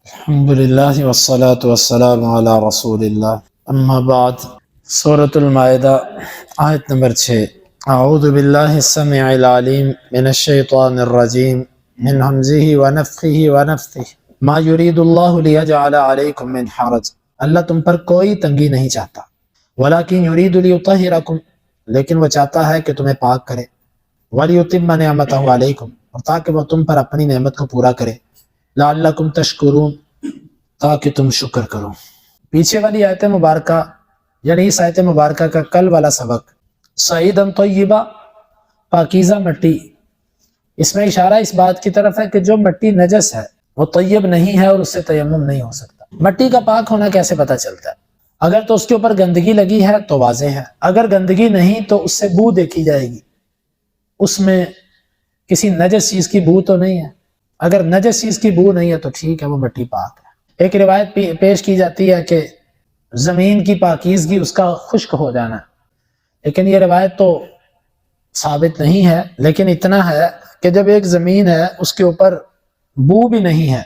الحمدللہ والصلاة والسلام علی رسول اللہ اما بعد۔ سورۃ المائدہ آیت نمبر 6۔ اعوذ باللہ السمیع العلیم من الشیطان الرجیم من ہمزہ ونفخہ ونفثہ ما یرید اللہ لیجعل علیکم من حرج، اللہ تم پر کوئی تنگی نہیں چاہتا، ولکن یرید لیطہرکم، لیکن وہ چاہتا ہے کہ تمہیں پاک کرے، ولیتم نعمتہ علیکم، اور تاکہ وہ تم پر اپنی نعمت کو پورا کرے، لعلکم تشکرون، تاکہ تم شکر کرو۔ پیچھے والی آیت مبارکہ یعنی اس آیت مبارکہ کا کل والا سبق سعیداً طیبہ، پاکیزہ مٹی، اس میں اشارہ اس بات کی طرف ہے کہ جو مٹی نجس ہے وہ طیب نہیں ہے اور اس سے تیمم نہیں ہو سکتا۔ مٹی کا پاک ہونا کیسے پتہ چلتا ہے؟ اگر تو اس کے اوپر گندگی لگی ہے تو واضح ہے، اگر گندگی نہیں تو اس سے بو دیکھی جائے گی، اس میں کسی نجس چیز کی بو تو نہیں ہے، اگر نجس چیز کی بو نہیں ہے تو ٹھیک ہے، وہ مٹی پاک ہے۔ ایک روایت پیش کی جاتی ہے کہ زمین کی پاکیزگی اس کا خشک ہو جانا ہے، لیکن یہ روایت تو ثابت نہیں ہے، لیکن اتنا ہے کہ جب ایک زمین ہے اس کے اوپر بو بھی نہیں ہے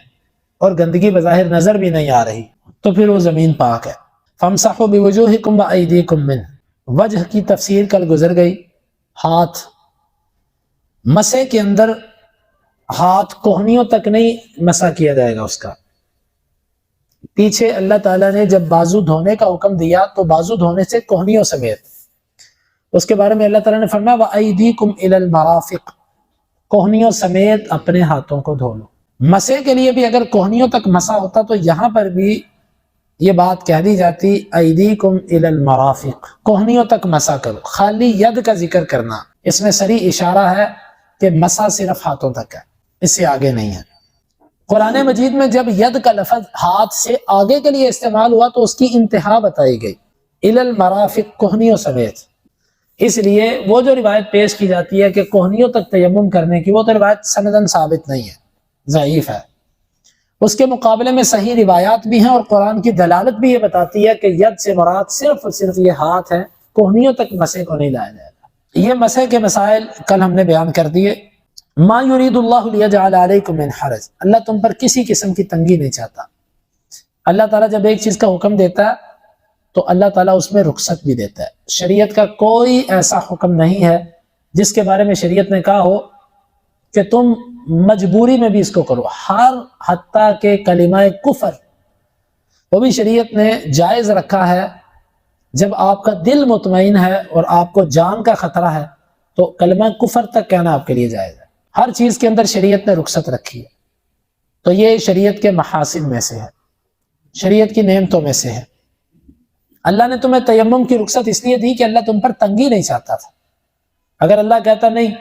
اور گندگی بظاہر نظر بھی نہیں آ رہی تو پھر وہ زمین پاک ہے۔ فَامْسَحُوا بِوُجُوهِكُمْ وَأَيْدِيكُمْ مِنْهُ، وجہ کی تفسیر کل گزر گئی۔ ہاتھ، مسح کے اندر ہاتھ کوہنیوں تک نہیں مسح کیا جائے گا اس کا۔ پیچھے اللہ تعالیٰ نے جب بازو دھونے کا حکم دیا تو بازو دھونے سے کوہنیوں سمیت، اس کے بارے میں اللہ تعالیٰ نے فرمایا وَأَيْدِيكُمْ إِلَى الْمَرَافِقِ، کوہنیوں سمیت اپنے ہاتھوں کو دھو لو۔ مسح کے لیے بھی اگر کوہنیوں تک مسح ہوتا تو یہاں پر بھی یہ بات کہہ دی جاتی ایدیکم الی المرافق، کوہنیوں تک مسح کرو، خالی ید کا ذکر کرنا اس میں صریح اشارہ ہے کہ مسح صرف ہاتھوں تک ہے، اس سے آگے نہیں ہے۔ قرآن مجید میں جب ید کا لفظ ہاتھ سے آگے کے لیے استعمال ہوا تو اس کی انتہا بتائی گئی، الی المرافق، کوہنیوں سمیت۔ اس لیے وہ جو روایت پیش کی جاتی ہے کہ کوہنیوں تک تیمم کرنے کی، وہ تو روایت سندن ثابت نہیں ہے، ضعیف ہے۔ اس کے مقابلے میں صحیح روایات بھی ہیں اور قرآن کی دلالت بھی یہ بتاتی ہے کہ ید سے مراد صرف اور صرف یہ ہاتھ ہے، کوہنیوں تک مسح کو نہیں لایا جائے گا۔ یہ مسح کے مسائل کل ہم نے بیان کر دیے۔ ما یرید اللہ لیجعل علیکم من حرج، اللہ تم پر کسی قسم کی تنگی نہیں چاہتا۔ اللہ تعالیٰ جب ایک چیز کا حکم دیتا ہے تو اللہ تعالیٰ اس میں رخصت بھی دیتا ہے۔ شریعت کا کوئی ایسا حکم نہیں ہے جس کے بارے میں شریعت نے کہا ہو کہ تم مجبوری میں بھی اس کو کرو، ہر حتیٰ کہ کلمہ کفر وہ بھی شریعت نے جائز رکھا ہے۔ جب آپ کا دل مطمئن ہے اور آپ کو جان کا خطرہ ہے تو کلمہ کفر تک کہنا آپ کے لیے جائز ہے۔ ہر چیز کے اندر شریعت نے رخصت رکھی ہے، تو یہ شریعت کے محاسن میں سے ہے، شریعت کی نعمتوں میں سے ہے۔ اللہ نے تمہیں تیمم کی رخصت اس لیے دی کہ اللہ تم پر تنگی نہیں چاہتا تھا۔ اگر اللہ کہتا نہیں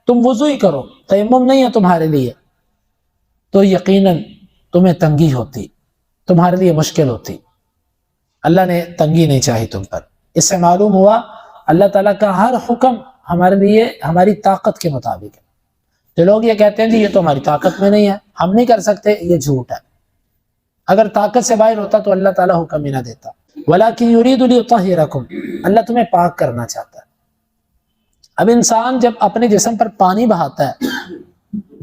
تم وضو ہی کرو، تیمم نہیں ہے تمہارے لیے، تو یقیناً تمہیں تنگی ہوتی، تمہارے لیے مشکل ہوتی۔ اللہ نے تنگی نہیں چاہی تم پر۔ اس سے معلوم ہوا اللہ تعالیٰ کا ہر حکم ہمارے لیے ہماری طاقت کے مطابق ہے۔ جو لوگ یہ کہتے ہیں کہ یہ تو ہماری طاقت میں نہیں ہے، ہم نہیں کر سکتے، یہ جھوٹ ہے۔ اگر طاقت سے باہر ہوتا تو اللہ تعالیٰ حکم ہی نہ دیتا۔ وَلَكِنْ يُرِيدُ لِيُطَهِّرَكُمْ، اللہ تمہیں پاک کرنا چاہتا ہے۔ اب انسان جب اپنے جسم پر پانی بہاتا ہے،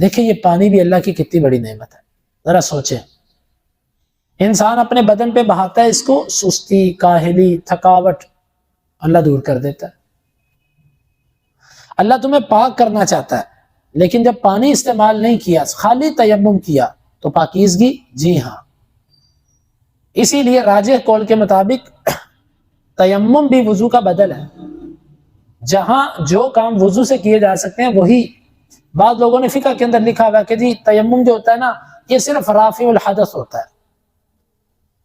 دیکھیں یہ پانی بھی اللہ کی کتنی بڑی نعمت ہے، ذرا سوچیں۔ انسان اپنے بدن پہ بہاتا ہے اس کو، سستی، کاہلی، تھکاوٹ اللہ دور کر دیتا ہے۔ اللہ تمہیں پاک کرنا چاہتا ہے، لیکن جب پانی استعمال نہیں کیا، خالی تیمم کیا تو پاکیزگی، جی ہاں۔ اسی لیے راجح قول کے مطابق تیمم بھی وضو کا بدل ہے، جہاں جو کام وضو سے کیے جا سکتے ہیں وہی۔ بعض لوگوں نے فقہ کے اندر لکھا ہوا کہ جی تیمم جو ہوتا ہے نا یہ صرف رافع الحدث ہوتا ہے،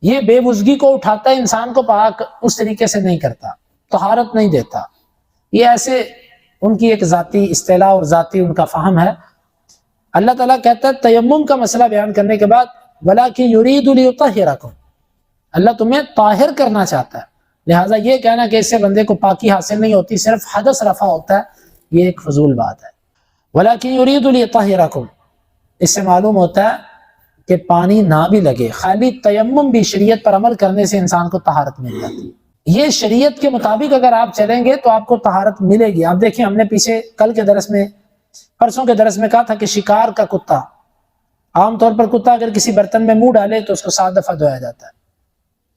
یہ بے وضوگی کو اٹھاتا ہے، انسان کو پاک اس طریقے سے نہیں کرتا، طہارت نہیں دیتا۔ یہ ایسے ان کی ایک ذاتی اصطلاح اور ذاتی ان کا فہم ہے۔ اللہ تعالیٰ کہتا ہے تیمم کا مسئلہ بیان کرنے کے بعد وَلَكِنْ يُرِيدُ لِيُطَهِّرَكُمْ، اللہ تمہیں طاہر کرنا چاہتا ہے۔ لہٰذا یہ کہنا کہ اس سے بندے کو پاکی حاصل نہیں ہوتی، صرف حدث رفع ہوتا ہے، یہ ایک فضول بات ہے۔ وَلَكِنْ يُرِيدُ لِيُطَهِّرَكُمْ، اس سے معلوم ہوتا ہے کہ پانی نہ بھی لگے، خالی تیمم بھی شریعت پر عمل کرنے سے انسان کو طہارت مل جاتی ہے۔ یہ شریعت کے مطابق اگر آپ چلیں گے تو آپ کو طہارت ملے گی۔ آپ دیکھیں ہم نے پیچھے کل کے درس میں، پرسوں کے درس میں کہا تھا کہ شکار کا کتا عام طور پر کتا اگر کسی برتن میں منہ ڈالے تو اس کو 7 دفعہ دھویا جاتا ہے،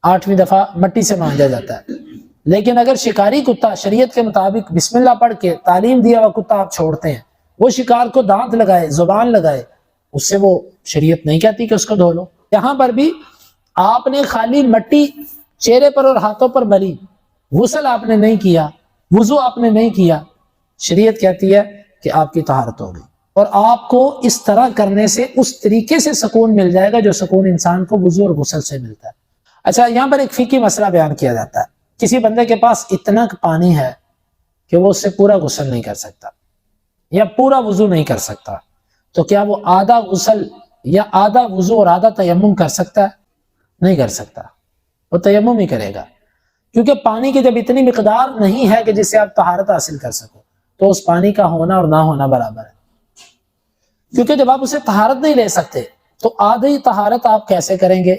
8ویں دفعہ مٹی سے مانجا جاتا ہے، لیکن اگر شکاری کتا شریعت کے مطابق بسم اللہ پڑھ کے تعلیم دیا ہوا کتا آپ چھوڑتے ہیں، وہ شکار کو دانت لگائے، زبان لگائے، اس سے وہ شریعت نہیں کہتی کہ اس کو دھو لو۔ یہاں پر بھی آپ نے خالی مٹی چہرے پر اور ہاتھوں پر ملی، غسل آپ نے نہیں کیا، وضو آپ نے نہیں کیا، شریعت کہتی ہے کہ آپ کی طہارت ہو گئی، اور آپ کو اس طرح کرنے سے اس طریقے سے سکون مل جائے گا جو سکون انسان کو وضو اور غسل سے ملتا ہے۔ اچھا، یہاں پر ایک فقہی مسئلہ بیان کیا جاتا ہے، کسی بندے کے پاس اتنا پانی ہے کہ وہ اس سے پورا غسل نہیں کر سکتا یا پورا وضو نہیں کر سکتا، تو کیا وہ آدھا غسل یا آدھا وضو اور آدھا تیمم کر سکتا ہے؟ نہیں کر سکتا، وہ تیمم ہی کرے گا، کیونکہ پانی کی جب اتنی مقدار نہیں ہے کہ جس سے آپ طہارت حاصل کر سکو تو اس پانی کا ہونا اور نہ ہونا برابر ہے، کیونکہ جب آپ اسے طہارت نہیں لے سکتے تو آدھی طہارت آپ کیسے کریں گے؟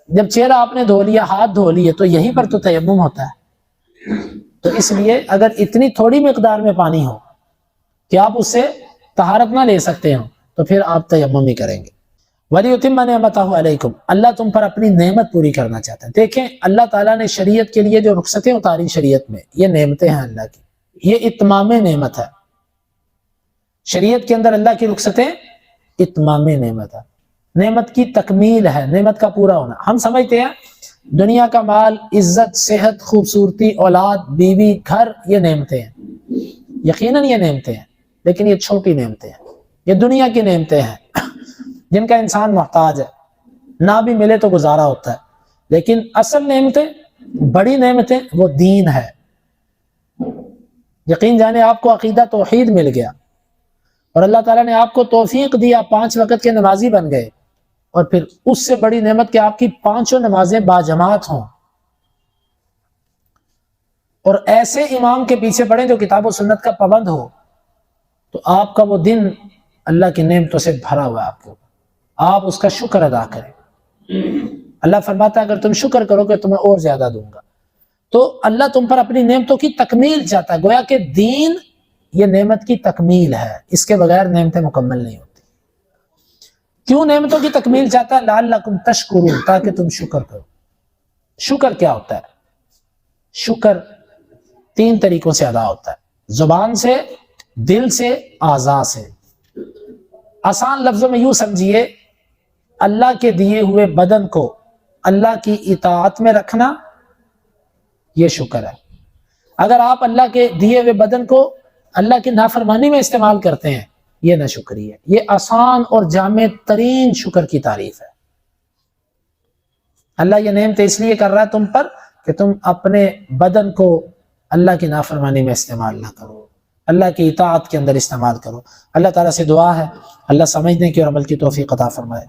جب چہرہ آپ نے دھو لیا، ہاتھ دھو لیے، تو یہیں پر تو تیمم ہوتا ہے۔ تو اس لیے اگر اتنی تھوڑی مقدار میں پانی ہو کہ آپ اس سے طہارت نہ لے سکتے ہوں تو پھر آپ تیمم ہی کریں گے۔ وَلِيُتِمَّ نِعْمَتَهُ عَلَيْكُمْ، اللہ تم پر اپنی نعمت پوری کرنا چاہتا ہے۔ دیکھیں اللہ تعالیٰ نے شریعت کے لیے جو رخصتیں اتاری شریعت میں، یہ نعمتیں ہیں اللہ کی، یہ اتمام نعمت ہے۔ شریعت کے اندر اللہ کی رخصتیں اتمام نعمت ہے، نعمت کی تکمیل ہے، نعمت کا پورا ہونا۔ ہم سمجھتے ہیں دنیا کا مال، عزت، صحت، خوبصورتی، اولاد، بیوی، گھر، یہ نعمتیں ہیں، یقیناً یہ نعمتیں ہیں، لیکن یہ چھوٹی نعمتیں ہیں، یہ دنیا کی نعمتیں ہیں جن کا انسان محتاج ہے، نہ بھی ملے تو گزارا ہوتا ہے، لیکن اصل نعمتیں، بڑی نعمتیں، وہ دین ہے۔ یقین جانے آپ کو عقیدہ توحید مل گیا اور اللہ تعالیٰ نے آپ کو توفیق دیا، 5 وقت کے نمازی بن گئے، اور پھر اس سے بڑی نعمت کہ آپ کی 5 نمازیں باجماعت ہوں، اور ایسے امام کے پیچھے پڑھیں جو کتاب و سنت کا پابند ہو، تو آپ کا وہ دن اللہ کی نعمتوں سے بھرا ہوا ہے، آپ اس کا شکر ادا کریں۔ اللہ فرماتا ہے اگر تم شکر کرو گے تمہیں اور زیادہ دوں گا۔ تو اللہ تم پر اپنی نعمتوں کی تکمیل چاہتا ہے، گویا کہ دین یہ نعمت کی تکمیل ہے، اس کے بغیر نعمتیں مکمل نہیں ہوتی۔ کیوں نعمتوں کی تکمیل چاہتا ہے؟ لعلکم تشکرون، تاکہ تم شکر کرو۔ شکر کیا ہوتا ہے؟ شکر 3 طریقوں سے ادا ہوتا ہے، زبان سے، دل سے، اعضاء سے۔ آسان لفظوں میں یوں سمجھیے، اللہ کے دیے ہوئے بدن کو اللہ کی اطاعت میں رکھنا، یہ شکر ہے۔ اگر آپ اللہ کے دیے ہوئے بدن کو اللہ کی نافرمانی میں استعمال کرتے ہیں، یہ نہ شکری ہے۔ یہ آسان اور جامع ترین شکر کی تعریف ہے۔ اللہ یہ نعمت اس لیے کر رہا ہے تم پر کہ تم اپنے بدن کو اللہ کی نافرمانی میں استعمال نہ کرو، اللہ کی اطاعت کے اندر استعمال کرو۔ اللہ تعالیٰ سے دعا ہے اللہ سمجھنے کی اور عمل کی توفیق عطا فرمائے۔